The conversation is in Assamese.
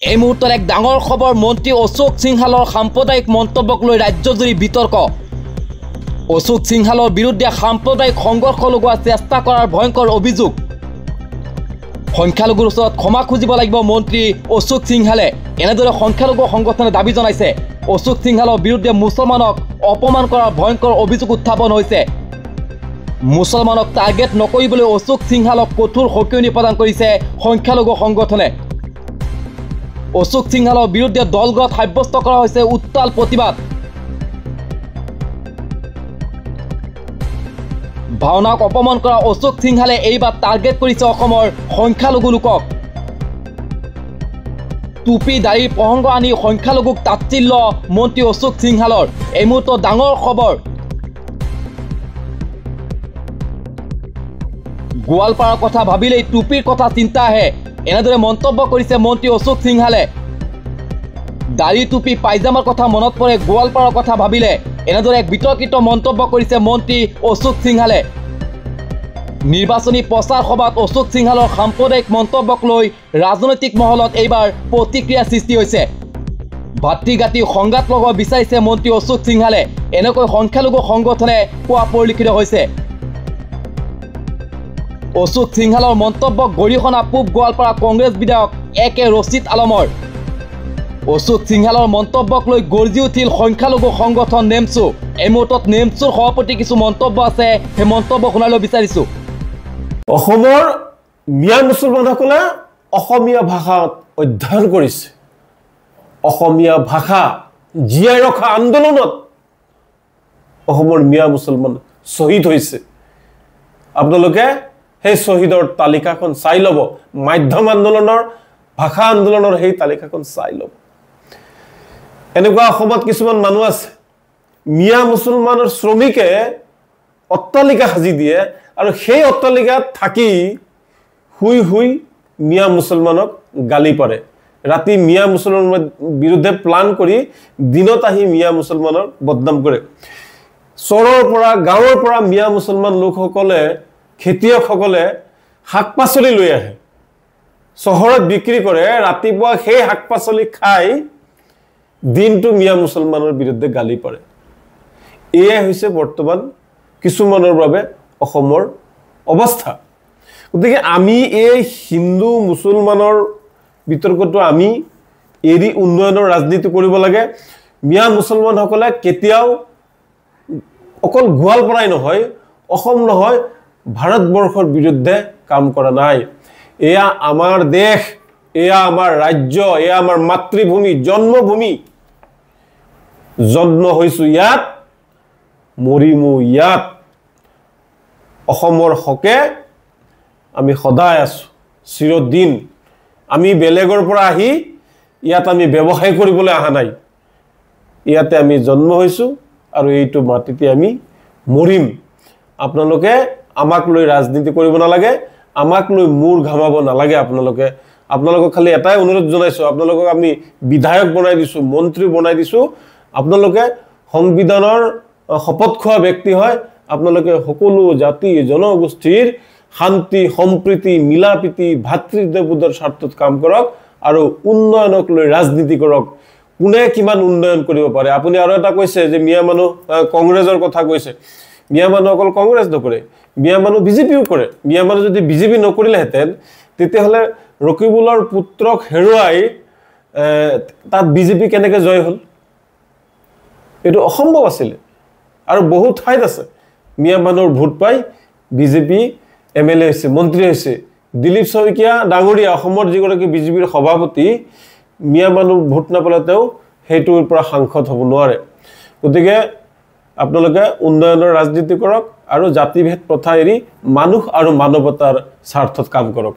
এই মুহূৰ্তত এক ডাঙৰ খবৰ মন্ত্ৰী অশোক সিংহালৰ সাম্প্ৰদায়িক মন্তব্যক লৈ ৰাজ্যজুৰি বিতৰ্ক অশোক সিংহালৰ বিৰুদ্ধে সাম্প্ৰদায়িক সংঘৰ্ষ লগোৱাৰ চেষ্টা কৰাৰ ভয়ংকৰ অভিযোগ সংখ্যালঘুৰ ওচৰত ক্ষমা খুজিব লাগিব মন্ত্ৰী অশোক সিংহালে এনেদৰে সংখ্যালঘু সংগঠনে দাবী জনাইছে অশোক সিংহালৰ বিৰুদ্ধে মুছলমানক অপমান কৰাৰ ভয়ংকৰ অভিযোগ উত্থাপন হৈছে মুছলমানক টাৰ্গেট নকৰিবলৈ অশোক সিংহালক কঠোৰ সকিয়নি প্ৰদান কৰিছে সংখ্যালঘু সংগঠনে অশোক সিংহালৰ বিৰুদ্ধে দলগত সাব্যস্ত কৰা হৈছে উত্তাল প্ৰতিবাদ ভাওনাক অপমান কৰা অশোক সিংহালে এইবাৰ টাৰ্গেট কৰিছে অসমৰ সংখ্যালঘু লোকক টুপি দাড়িৰ প্ৰসংগ আনি সংখ্যালঘুক তাচ্ছিল্য মন্ত্ৰী অশোক সিংহালৰ এই মুহূৰ্তত ডাঙৰ খবৰ গোৱালপাৰাৰ কথা ভাবিলেই টুপিৰ কথা চিন্তা আহে এনেদৰে মন্তব্য কৰিছে মন্ত্ৰী অশোক সিংহালে দাড়ি টুপি পাইজামাৰ কথা মনত পৰে গোৱালপাৰাৰ কথা ভাবিলে এনেদৰে এক বিতৰ্কিত মন্তব্য কৰিছে মন্ত্ৰী অশোক সিংহালে নিৰ্বাচনী প্ৰচাৰ সভাত অশোক সিংহালৰ সাম্প্ৰদায়িক মন্তব্যক লৈ ৰাজনৈতিক মহলত এইবাৰ প্ৰতিক্ৰিয়া সৃষ্টি হৈছে ভাতৃঘাতী সংঘাত লগাব বিচাৰিছে মন্ত্ৰী অশোক সিংহালে এনেকৈ সংখ্যালঘু সংগঠনে কোৱা পৰিলক্ষিত হৈছে অশোক সিংহালৰ মন্তব্যক গৰিহণা পূব গোৱালপাৰা কংগ্ৰেছ বিধায়ক একে ৰছিদ আলমৰ অশোক সিংহালৰ মন্তব্যক লৈ গৰ্জি উঠিল সংখ্যালঘু সংগঠন নেমচু এই মুহূৰ্তত নেমচুৰ সভাপতি কিছু মন্তব্য আছে সেই মন্তব্য শুনালৈ বিচাৰিছো অসমৰ মিয়া মুছলমানসকলে অসমীয়া ভাষা অধ্যয়ন কৰিছে অসমীয়া ভাষা জীয়াই ৰখা আন্দোলনত অসমৰ মিয়া মুছলমান শ্বহীদ হৈছে আপোনালোকে সেই শ্বহীদৰ তালিকাখন চাই ল'ব মাধ্যম আন্দোলনৰ ভাষা আন্দোলনৰ সেই তালিকাখন চাই ল'ব এনেকুৱা অসমত কিছুমান মানুহ আছে মিয়া মুছলমানৰ শ্ৰমিকে অট্টালিকা সাজি দিয়ে আৰু সেই অট্টালিকাত থাকি হুই হুই মিয়া মুছলমানক গালি পাৰে ৰাতি মিয়া মুছলমানৰ বিৰুদ্ধে প্লান কৰি দিনত আহি মিয়া মুছলমানৰ বদনাম কৰে চৰৰ পৰা গাঁৱৰ পৰা মিয়া মুছলমান লোকসকলে খেতিয়কসকলে শাক পাচলি লৈ আহে চহৰত বিক্ৰী কৰে ৰাতিপুৱা সেই শাক পাচলি খাই দিনটো মিয়া মুছলমানৰ বিৰুদ্ধে গালি পাৰে এয়া হৈছে বৰ্তমান কিছুমানৰ বাবে অসমৰ অৱস্থা গতিকে আমি এই হিন্দু মুছলমানৰ বিতৰ্কটো আমি এৰি উন্নয়নৰ ৰাজনীতি কৰিব লাগে মিয়া মুছলমানসকলে কেতিয়াও অকল গোৱালপাৰাই নহয় অসম নহয় ভাৰতবৰ্ষৰ বিৰুদ্ধে কাম কৰা নাই এয়া আমাৰ দেশ এয়া আমাৰ ৰাজ্য এয়া আমাৰ মাতৃভূমি জন্মভূমি জন্ম হৈছো ইয়াত মৰিমু ইয়াত অসমৰ হকে আমি সদায় আছো চিৰদিন আমি বেলেগৰ পৰা আহি ইয়াত আমি ব্যৱসায় কৰিবলৈ অহা নাই ইয়াতে আমি জন্ম হৈছো আৰু এইটো মাটিতে আমি মৰিম আপোনালোকে আমাক লৈ ৰাজনীতি কৰিব নালাগে আমাক লৈ মূৰ ঘামাব নালাগে আপোনালোকক খালি এটাই অনুৰোধ জনাইছো আপোনালোকক আমি বিধায়ক বনাই দিছো মন্ত্ৰী বনাই দিছো আপোনালোকে সংবিধানৰ শপত খোৱা ব্যক্তি হয় আপোনালোকে সকলো জাতি জনগোষ্ঠীৰ শান্তি সম্প্ৰীতি মিলাপ্ৰীতি ভাতৃত্ববোধৰ স্বাৰ্থত কাম কৰক আৰু উন্নয়নক লৈ ৰাজনীতি কৰক কোনে কিমান উন্নয়ন কৰিব পাৰে আপুনি আৰু এটা কৈছে যে মিয়া মানুহ কংগ্ৰেছৰ কথা কৈছে মিয়া মানুহ অকল কংগ্ৰেছ নকৰে মিয়া মানুহ বিজেপিও কৰে মিয়া মানুহ যদি বিজেপি নকৰিলেহেঁতেন তেতিয়াহ'লে ৰকিবুলৰ পুত্ৰক হেৰুৱাই তাত বিজেপি কেনেকৈ জয় হ'ল এইটো অসম্ভৱ আছিলে আৰু বহুত ঠাইত আছে মিয়া মানুহৰ ভোট পাই বিজেপি এমএলএ হৈছে মন্ত্ৰী হৈছে দিলীপ শইকীয়া ডাঙৰীয়া অসমৰ যিগৰাকী বিজেপিৰ সভাপতি মিয়া মানুহ ভোট নাপালে তেওঁ সেইটোৰ পৰা সাংসদ হ'ব নোৱাৰে গতিকে আপোনালোকে উন্নয়নৰ ৰাজনীতি কৰক আৰু জাতিভেদ প্ৰথা এৰি মানুহ আৰু মানৱতাৰ স্বাৰ্থত কাম কৰক